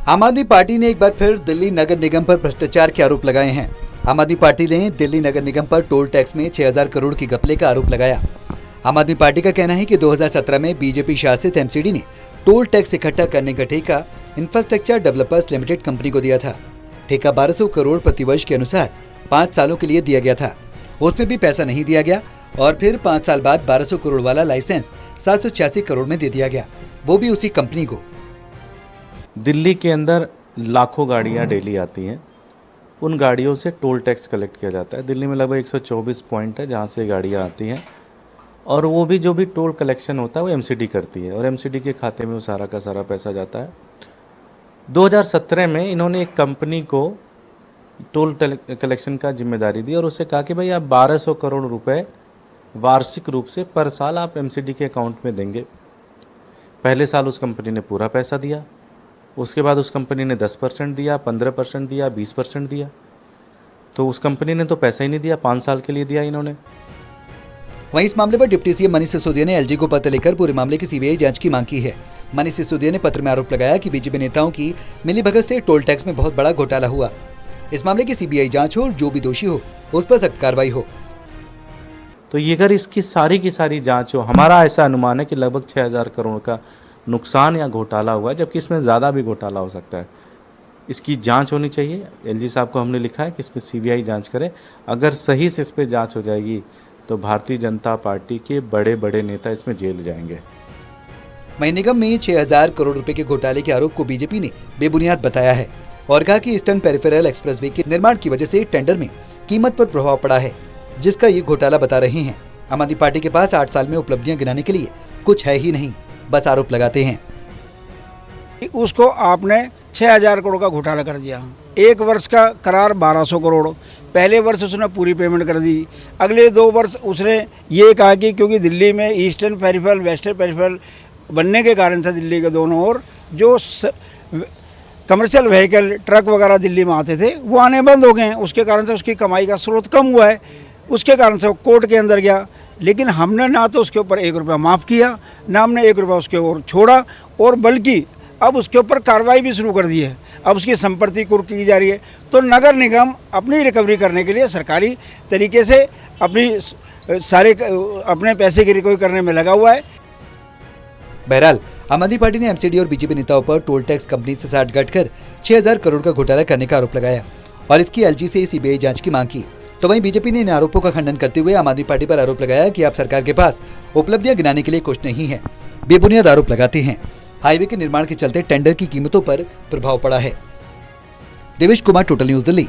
आम आदमी पार्टी ने एक बार फिर दिल्ली नगर निगम पर भ्रष्टाचार के आरोप लगाए हैं। आम आदमी पार्टी ने दिल्ली नगर निगम पर टोल टैक्स में 6000 करोड़ की घपले का आरोप लगाया। आम आदमी पार्टी का कहना है कि 2017 में बीजेपी शासित एमसीडी ने टोल टैक्स इकट्ठा करने का ठेका इंफ्रास्ट्रक्चर डेवलपर्स लिमिटेड कंपनी को दिया था। ठेका 1200 करोड़ प्रतिवर्ष के अनुसार 5 सालों के लिए दिया गया था। उसमें भी पैसा नहीं दिया गया और फिर 5 साल बाद 1200 करोड़ वाला लाइसेंस 786 करोड़ में दे दिया गया, वो भी उसी कंपनी को। दिल्ली के अंदर लाखों गाड़ियां डेली आती हैं, उन गाड़ियों से टोल टैक्स कलेक्ट किया जाता है। दिल्ली में लगभग 124 पॉइंट है जहां से गाड़ियां आती हैं और वो भी जो भी टोल कलेक्शन होता है वो एमसीडी करती है और एमसीडी के खाते में वो सारा का सारा पैसा जाता है। 2017 में इन्होंने एक कंपनी को टोल कलेक्शन का जिम्मेदारी दी और उससे कहा कि भाई आप 1200 करोड़ रुपए वार्षिक रूप से पर साल आप एमसीडी के अकाउंट में देंगे। पहले साल उस कंपनी ने पूरा पैसा दिया, उसके बाद उस कंपनी ने 10% दिया, 15% दिया, 20% दिया। तो उस कंपनी ने तो पैसा ही नहीं दिया, 5 साल के लिए दिया इन्होंने। वहीं इस मामले पर डिप्टी सीएम मनीष सिसोदिया ने एलजी को पत्र लिखकर पूरे मामले की सीबीआई जांच की मांग की है। मनीष सिसोदिया ने पत्र में आरोप लगाया कि बीजेपी नेताओं की मिलीभगत से टोल टैक्स में बहुत बड़ा घोटाला हुआ। इस मामले की सीबीआई जांच हो और जो भी दोषी हो उस पर सख्त कार्रवाई हो। तो ये अगर इसकी सारी की सारी जांच हो, हमारा ऐसा अनुमान है कि लगभग 6000 करोड़ का नुकसान या घोटाला हुआ है, जबकि इसमें ज़्यादा भी घोटाला हो सकता है। इसकी जांच होनी चाहिए। एलजी साहब को हमने लिखा है कि इसमें सीबीआई जांच करे। अगर सही से इस पर जांच हो जाएगी तो भारतीय जनता पार्टी के बड़े बड़े नेता इसमें जेल जाएंगे। वहीं निगम में 6000 करोड़ रुपए के घोटाले के आरोप को बीजेपी ने बेबुनियाद बताया है और कहा कि ईस्टर्न पेरिफेरल एक्सप्रेसवे के निर्माण की वजह से टेंडर में कीमत पर प्रभाव पड़ा है, जिसका ये घोटाला बता रहे हैं। आम आदमी पार्टी के पास 8 साल में उपलब्धियां गिनाने के लिए कुछ है ही नहीं, बस आरोप लगाते हैं। उसको आपने 6000 करोड़ का घोटाला कर दिया। एक वर्ष का करार 1200 करोड़, पहले वर्ष उसने पूरी पेमेंट कर दी। अगले 2 वर्ष उसने ये कहा कि क्योंकि दिल्ली में ईस्टर्न पेरिफेरल वेस्टर्न पेरिफेरल बनने के कारण से दिल्ली के दोनों ओर जो कमर्शियल व्हीकल ट्रक वगैरह दिल्ली में आते थे वो आने बंद हो गए हैं। उसके कारण से उसकी कमाई का स्रोत कम हुआ है। उसके कारण से वो कोर्ट के अंदर गया, लेकिन हमने ना तो उसके ऊपर 1 रुपया माफ़ किया, ना हमने 1 रुपया उसके ओर छोड़ा, और बल्कि अब उसके ऊपर कार्रवाई भी शुरू कर दी है। अब उसकी संपत्ति कुर्क की जा रही है। तो नगर निगम अपनी रिकवरी करने के लिए सरकारी तरीके से अपने पैसे की रिकवरी करने में लगा हुआ है। बहरहाल आम आदमी पार्टी ने एमसीडी और बीजेपी नेताओं पर टोल टैक्स कंपनी से साठगांठ कर 6000 करोड़ का घोटाला करने का आरोप लगाया और इसकी एलजी से सीबीआई जांच की मांग की। तो वहीं बीजेपी ने इन आरोपों का खंडन करते हुए आम आदमी पार्टी पर आरोप लगाया कि आप सरकार के पास उपलब्धियां गिनाने के लिए कुछ नहीं है, बेबुनियाद आरोप लगाते हैं। हाईवे के निर्माण के चलते टेंडर की कीमतों पर प्रभाव पड़ा है। Devesh Kumar, total news Delhi.